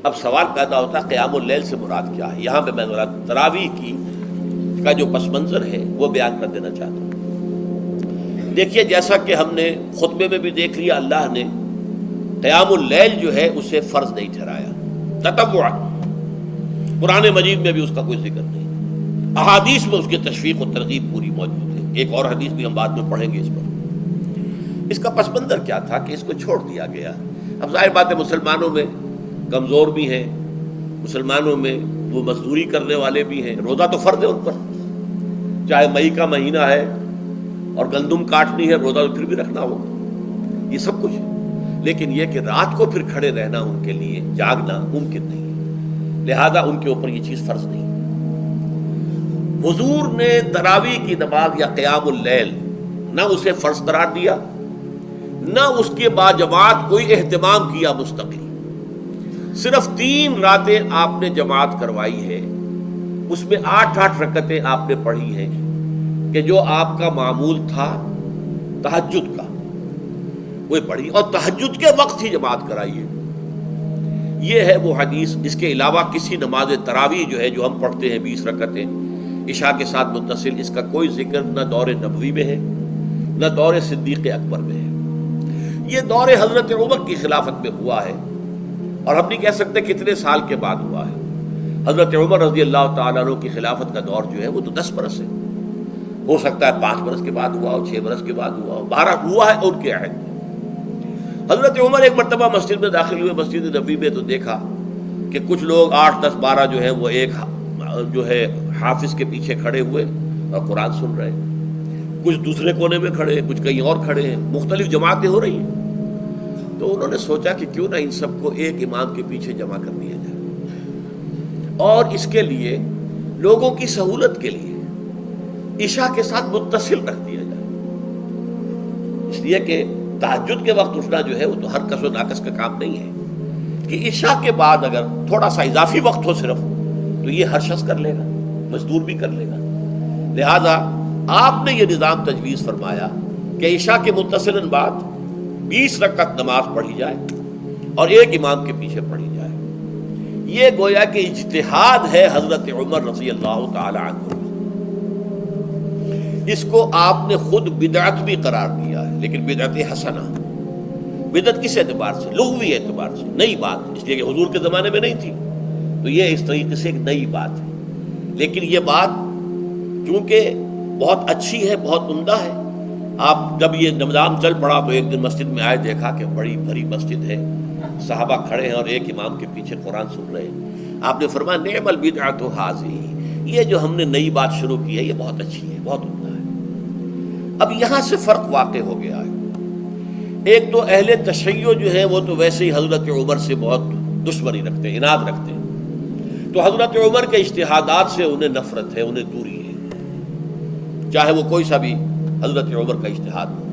اب سوال پیدا ہوتا ہے قیام اللیل سے مراد کیا ہے؟ یہاں پہ میں تراویح کی کا جو پس منظر ہے وہ بیان کر دینا چاہتا ہوں۔ دیکھیے جیسا کہ ہم نے خطبے میں بھی دیکھ لیا، اللہ نے قیام اللیل جو ہے اسے فرض نہیں ٹھہرایا تطوعا، قرآن مجید میں بھی اس کا کوئی ذکر نہیں، احادیث میں اس کی تشویق و ترغیب پوری موجود ہے۔ ایک اور حدیث بھی ہم بعد میں پڑھیں گے اس پر۔ اس کا پس منظر کیا تھا کہ اس کو چھوڑ دیا گیا۔ اب ظاہر بات ہے مسلمانوں میں کمزور بھی ہیں، مسلمانوں میں وہ مزدوری کرنے والے بھی ہیں، روزہ تو فرض ہے ان پر، چاہے مئی کا مہینہ ہے اور گندم کاٹنی ہے، روزہ تو پھر بھی رکھنا ہوگا، یہ سب کچھ ہے۔ لیکن یہ کہ رات کو پھر کھڑے رہنا ان کے لیے، جاگنا ممکن نہیں ہے، لہذا ان کے اوپر یہ چیز فرض نہیں۔ حضور نے تراویح کی نماز یا قیام اللیل نہ اسے فرض قرار دیا، نہ اس کے بعد جماعت کوئی اہتمام کیا مستقل، صرف 3 راتیں آپ نے جماعت کروائی ہے، اس میں 8 رکعتیں آپ نے پڑھی ہیں کہ جو آپ کا معمول تھا تہجد کا وہ پڑھی، اور تہجد کے وقت ہی جماعت کرائی ہے۔ یہ ہے وہ حدیث۔ اس کے علاوہ کسی نماز تراویح جو ہے جو ہم پڑھتے ہیں 20 رکعتیں عشاء کے ساتھ متصل، اس کا کوئی ذکر نہ دور نبوی میں ہے نہ دور صدیق اکبر میں ہے۔ یہ دور حضرت عمر کی خلافت میں ہوا ہے، اور ہم نہیں کہہ سکتے کتنے سال کے بعد ہوا ہے۔ حضرت عمر رضی اللہ تعالیٰ عنہ کی خلافت کا دور جو ہے وہ تو 10 برس ہے، ہو سکتا ہے 5 برس کے بعد ہوا ہو، 6 برس کے بعد ہوا ہو، 12 ہوا ہے ان کے عہد میں۔ حضرت عمر ایک مرتبہ مسجد میں داخل ہوئے، مسجد نبوی میں، تو دیکھا کہ کچھ لوگ 8 10 12 جو ہے وہ ایک جو ہے حافظ کے پیچھے کھڑے ہوئے اور قرآن سن رہے ہیں، کچھ دوسرے کونے میں کھڑے ہیں، کچھ کہیں اور کھڑے ہیں، مختلف جماعتیں ہو رہی ہیں۔ تو انہوں نے سوچا کہ کیوں نہ ان سب کو ایک امام کے پیچھے جمع کر دیا جائے، اور اس کے لیے لوگوں کی سہولت کے لیے عشاء کے ساتھ متصل رکھ دیا جائے، اس لیے کہ تہجد کے وقت اٹھنا جو ہے وہ تو ہر کس و ناقص کا کام نہیں ہے، کہ عشاء کے بعد اگر تھوڑا سا اضافی وقت ہو صرف تو یہ ہر شخص کر لے گا، مزدور بھی کر لے گا۔ لہذا آپ نے یہ نظام تجویز فرمایا کہ عشاء کے متصلاً بعد 20 رکعت نماز پڑھی جائے اور ایک امام کے پیچھے پڑھی جائے۔ یہ گویا کہ اجتہاد ہے حضرت عمر رضی اللہ تعالی عنہ، اس کو آپ نے خود بدعت بھی قرار دیا ہے، لیکن بدعت حسنہ۔ بدعت کس اعتبار سے؟ لغوی اعتبار سے، نئی بات، اس لیے کہ حضور کے زمانے میں نہیں تھی، تو یہ اس طریقے سے ایک نئی بات ہے۔ لیکن یہ بات چونکہ بہت اچھی ہے، بہت عمدہ ہے، آپ جب یہ نظام چل پڑا تو ایک دن مسجد میں آئے، دیکھا کہ بڑی بھری مسجد ہے، صحابہ کھڑے ہیں اور ایک امام کے پیچھے قرآن سن رہے ہیں۔ آپ نے فرمایا نعم البدعۃ ھذہ، یہ جو ہم نے نئی بات شروع کی ہے یہ بہت اچھی ہے، بہت عمدہ ہے۔ اب یہاں سے فرق واقع ہو گیا ہے۔ ایک تو اہل تشیع جو ہے وہ تو ویسے ہی حضرت عمر سے بہت دشمنی رکھتے ہیں، عناد رکھتے ہیں، تو حضرت عمر کے اجتہادات سے انہیں نفرت ہے، انہیں دوری ہے، چاہے وہ کوئی سا بھی حضرت عمر کا اجتہاد ہو۔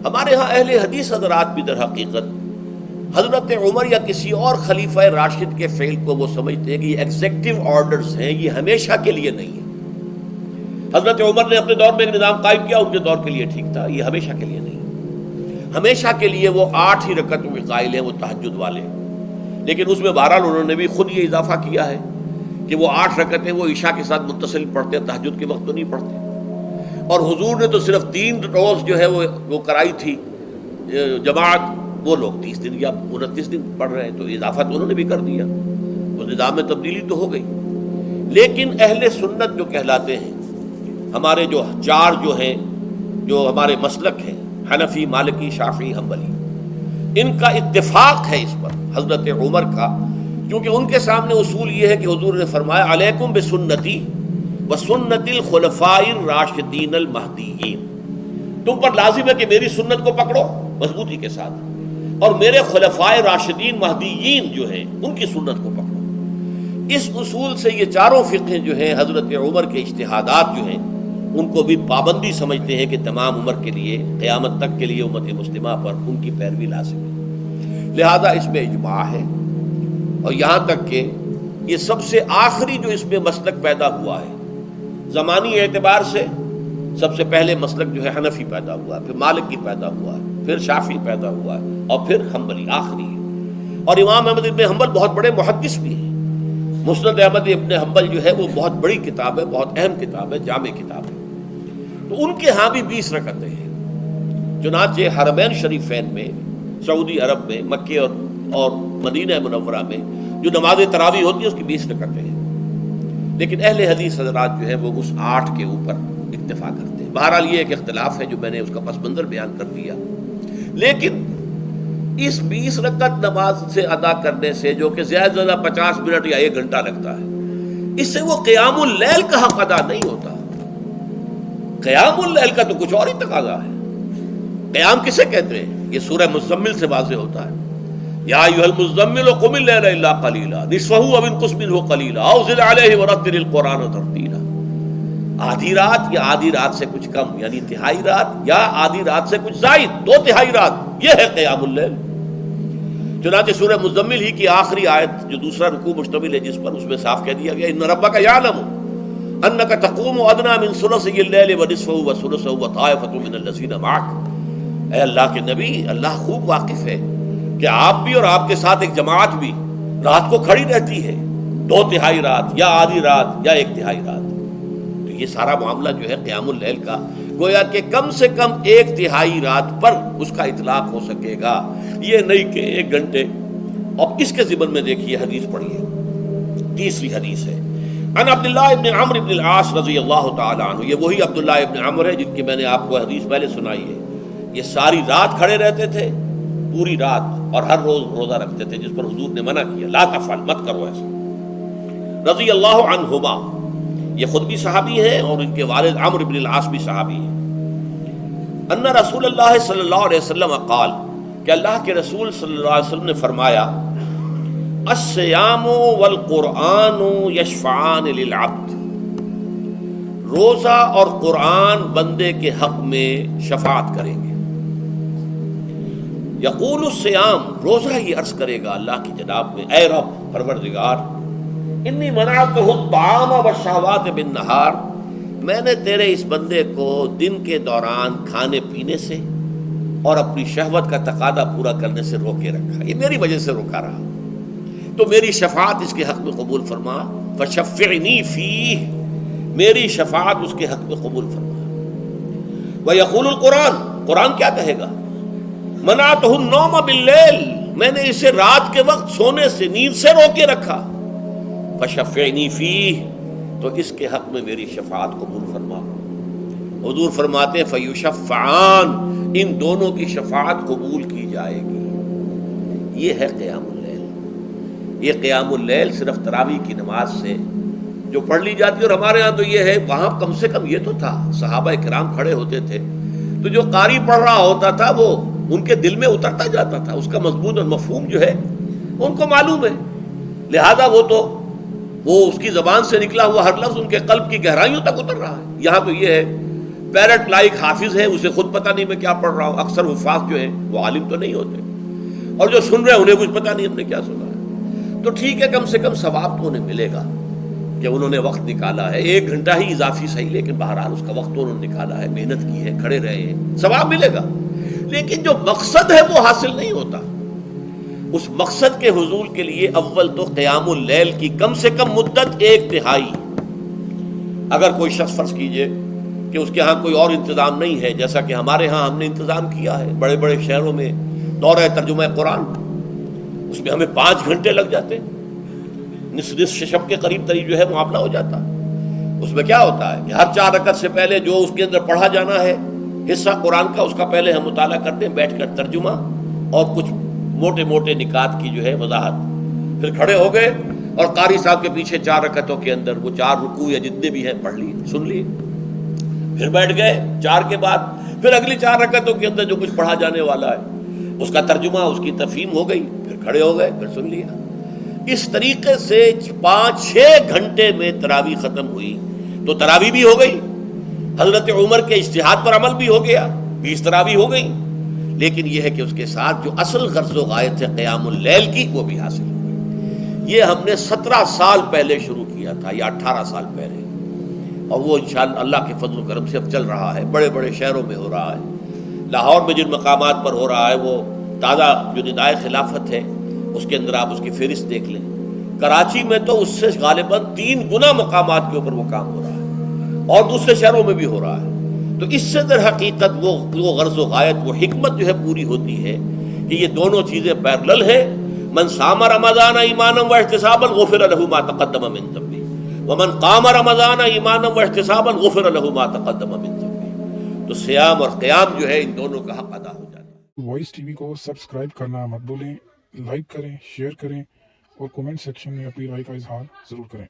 ہمارے ہاں اہل حدیث حضرات بھی در حقیقت حضرت عمر یا کسی اور خلیفہ راشد کے فعل کو وہ سمجھتے ہیں کہ یہ ایگزیکٹو آرڈرز ہیں، یہ ہمیشہ کے لیے نہیں ہے۔ حضرت عمر نے اپنے دور میں ایک نظام قائم کیا، ان کے دور کے لیے ٹھیک تھا، یہ ہمیشہ کے لیے نہیں۔ ہمیشہ کے لیے وہ 8 ہی رکعتوں کے قائل ہیں، وہ تہجد والے، لیکن اس میں بہرحال انہوں نے بھی خود یہ اضافہ کیا ہے کہ وہ 8 رکعتیں وہ عشاء کے ساتھ متصل پڑھتے ہیں، تہجد کے وقت تو نہیں پڑھتے۔ اور حضور نے تو صرف 3 روز جو ہے وہ کرائی تھی جماعت، وہ لوگ 30 دن یا 29 دن پڑھ رہے ہیں، تو اضافہ تو انہوں نے بھی کر دیا، تو نظام میں تبدیلی تو ہو گئی۔ لیکن اہل سنت جو کہلاتے ہیں، ہمارے جو 4 جو ہیں، جو ہمارے مسلک ہیں، حنفی، مالکی، شافعی، حنبلی، ان کا اتفاق ہے اس پر حضرت عمر کا، کیونکہ ان کے سامنے اصول یہ ہے کہ حضور نے فرمایا علیکم بسنتی وسنت الخلفاء الراشدین المہدیین، تم پر لازم ہے کہ میری سنت کو پکڑو مضبوطی کے ساتھ، اور میرے خلفاء راشدین مہدیین جو ہیں ان کی سنت کو پکڑو۔ اس اصول سے یہ 4 فقہیں جو ہیں حضرت عمر کے اجتہادات جو ہیں ان کو بھی پابندی سمجھتے ہیں کہ تمام عمر کے لیے، قیامت تک کے لیے امت مسلمہ پر ان کی پیروی لازم ہے، لہذا اس میں اجماع ہے۔ اور یہاں تک کہ یہ سب سے آخری جو اس میں مسلک پیدا ہوا ہے زمانی اعتبار سے، سب سے پہلے مسلک جو ہے حنفی پیدا ہوا ہے، پھر مالکی پیدا ہوا ہے، پھر شافعی پیدا ہوا ہے، اور پھر حنبلی آخری ہے۔ اور امام احمد ابن حنبل بہت بڑے محدث بھی ہیں. مسند احمد ابن حنبل جو ہے وہ بہت بڑی کتاب ہے، بہت اہم کتاب ہے، جامع کتاب ہے. تو ان کے ہاں بھی 20 رکعتیں ہیں. چنانچہ حرمین شریفین میں، سعودی عرب میں، مکے اور مدینہ منورہ میں جو نماز تراویح ہوتی ہے اس کی 20 رکعتیں ہیں. لیکن اہل حدیث حضرات جو ہے وہ اس 8 کے اوپر اکتفا کرتے ہیں. بہرحال یہ ایک اختلاف ہے جو میں نے اس کا پس منظر بیان کر دیا. لیکن اس 20 رکعت نماز سے ادا کرنے سے، جو کہ زیادہ سے زیادہ 50 منٹ یا 1 گھنٹہ لگتا ہے، اس سے وہ قیام اللیل کا حق ادا نہیں ہوتا. قیام اللیل کا تو کچھ اور ہی تقاضا ہے. قیام کسے کہتے ہیں؟ یہ سورہ مزمل سے واضح ہوتا ہے. یا ایھا المزمل قم اللیل الا قلیلا نصفہ او انقص منہ قلیلا او زد علیہ ورتل القرآن ترتیلا. آدھی رات یا آدھی رات سے کچھ کم، یعنی تہائی رات، یا آدھی رات سے کچھ زائد، 2/3 رات، یہ ہے قیام اللیل. چنانچہ سورہ مزمل ہی کی آخری آیت جو دوسرا رکوع مشتمل ہے جس پر، اس میں صاف کہہ دیا گیا ان ربک یعلم انک تقوم ادنی من ثلثی اللیل ونصفہ وثلثہ وطائفۃ من الذین معک. اے اللہ کے نبی، اللہ خوب واقف ہے کہ آپ بھی اور آپ کے ساتھ ایک جماعت بھی رات کو کھڑی رہتی ہے، 2/3 رات یا آدھی رات یا 1/3 رات. تو یہ سارا معاملہ جو ہے قیام اللیل کا، گویا کہ کم سے کم 1/3 رات پر اس کا اطلاق ہو سکے گا، یہ نہیں کہ 1 گھنٹے. اور اس کے ضمن میں دیکھیے حدیث پڑھیے. تیسری حدیث ہے ان عبداللہ ابن عمرو ابن العاص رضی اللہ تعالی عنہ. یہ وہی عبداللہ ابن عمرو ہے جن کی میں نے آپ کو حدیث پہلے سنائی ہے. یہ ساری رات کھڑے رہتے تھے، پوری رات، اور ہر روز روزہ رکھتے تھے، جس پر حضور نے منع کیا، لا تفعل، مت کرو ایسا. رضی اللہ عنہما، یہ خود بھی صحابی ہیں اور ان کے والد عمرو بن العاص بھی صحابی ہیں. ان رسول اللہ صلی اللہ علیہ وسلم قال، کہ اللہ کے رسول صلی اللہ علیہ وسلم نے فرمایا الصیام والقرآن یشفعان للعبد. روزہ اور قرآن بندے کے حق میں شفاعت کریں گے. یقول الصیام، روزہ یہ عرض کرے گا اللہ کی جناب میں، اے رب پروردگار، انی منعتہ الطعام والشہوات بالنہار، میں نے تیرے اس بندے کو دن کے دوران کھانے پینے سے اور اپنی شہوت کا تقاضا پورا کرنے سے روکے رکھا، یہ میری وجہ سے روکا رہا، تو میری شفاعت اس کے حق میں قبول فرما. فشفعنی فیہ، میری شفاعت اس کے حق میں قبول فرما. ویقول القرآن، قرآن کیا کہے گا؟ منعتہ النوم باللیل، میں نے اسے رات کے وقت سونے سے، نیند سے روکے رکھا. فشفعنی فیہ، تو اس کے حق میں میری شفاعت قبول فرما. حضور فرماتے ہیں فیشفعان، ان دونوں کی شفاعت قبول کی جائے گی. یہ ہے قیام اللیل. یہ قیام اللیل صرف تراویح کی نماز سے جو پڑھ لی جاتی ہے، اور ہمارے ہاں تو یہ ہے، وہاں کم سے کم یہ تو تھا، صحابہ کرام کھڑے ہوتے تھے تو جو قاری پڑھ رہا ہوتا تھا وہ ان کے دل میں اترتا جاتا تھا، اس کا مضمون اور مفہوم جو ہے ان کو معلوم ہے، لہذا وہ اس کی زبان سے نکلا ہوا ہر لفظ ان کے قلب کی گہرائیوں تک اتر رہا ہے. یہاں تو یہ ہے پیرٹ لائک حافظ ہے، اسے خود پتہ نہیں میں کیا پڑھ رہا ہوں. اکثر حفاظ جو ہیں وہ عالم تو نہیں ہوتے، اور جو سن رہے ہیں انہیں کچھ پتہ نہیں ہم نے کیا سنا ہے. تو ٹھیک ہے، کم سے کم ثواب تو انہیں ملے گا کہ انہوں نے وقت نکالا ہے، 1 گھنٹہ ہی اضافی صحیح، لیکن بہرحال اس کا وقت تو انہوں نے نکالا ہے، محنت کی ہے، کھڑے رہے ہیں، ثواب ملے گا. لیکن جو مقصد ہے وہ حاصل نہیں ہوتا. اس مقصد کے حصول کے لیے اول تو قیام اللیل کی کم سے کم مدت 1/3. اگر کوئی شخص فرض کیجئے کہ اس کے ہاں کوئی اور انتظام نہیں ہے، جیسا کہ ہمارے ہاں ہم نے انتظام کیا ہے، بڑے بڑے شہروں میں دورہ ترجمہ قرآن، اس میں ہمیں 5 گھنٹے لگ جاتے، نصف شب کے قریب تری جو ہے معاملہ ہو جاتا. اس میں کیا ہوتا ہے کہ ہر 4 رکعت سے پہلے جو اس کے اندر پڑھا جانا ہے حصہ قرآن کا، اس کا پہلے ہم مطالعہ کرتے ہیں بیٹھ کر، ترجمہ اور کچھ موٹے موٹے نکات کی جو ہے وضاحت. پھر کھڑے ہو گئے اور قاری صاحب کے پیچھے 4 رکعتوں کے اندر وہ 4 رکوع یا جتنے بھی ہیں پڑھ لیے، سن لیے، پھر بیٹھ گئے 4 کے بعد، پھر اگلی 4 رکعتوں کے اندر جو کچھ پڑھا جانے والا ہے اس کا ترجمہ، اس کی تفہیم ہو گئی، پھر کھڑے ہو گئے، پھر سن لیا. اس طریقے سے 5-6 گھنٹے میں تراویح ختم ہوئی. تو تراویح بھی ہو گئی، حضرت عمر کے اجتہاد پر عمل بھی ہو گیا، 20 تراویح ہو گئی. لیکن یہ ہے کہ اس کے ساتھ جو اصل غرض و غایت ہے قیام اللیل کی، وہ بھی حاصل ہو گئی. یہ ہم نے 17 سال پہلے شروع کیا تھا یا 18 سال پہلے، اور وہ انشاءاللہ اللہ کے فضل و کرم سے اب چل رہا ہے. بڑے بڑے شہروں میں ہو رہا ہے، لاہور میں جن مقامات پر ہو رہا ہے وہ تازہ جو ندائے خلافت ہے اس کے اندر آپ اس کی فہرست دیکھ لیں. کراچی میں تو اس سے غالباً 3 گنا مقامات کے اوپر وہ کام ہو رہا ہے اور دوسرے شہروں میں بھی ہو رہا ہے. تو اس سے در حقیقت وہ غرض و غایت، وہ حکمت جو ہے پوری ہوتی ہے کہ یہ دونوں چیزیں پیرلل ہیں. من صام رمضان ایمانا واحتسابا غفر له ما تقدم من ذنبه ومن قام رمضان ایمانا واحتسابا غفر له ما تقدم من ذنبه. تو صیام اور قیام جو ہے ان دونوں کا حق ادا ہو جاتا ہے. وائس ٹی وی کو سبسکرائب کرنا مت بھولیں، لائک کریں، شیئر کریں اور کومنٹ سیکشن میں اپنی رائے کا اظہار ضرور کریں.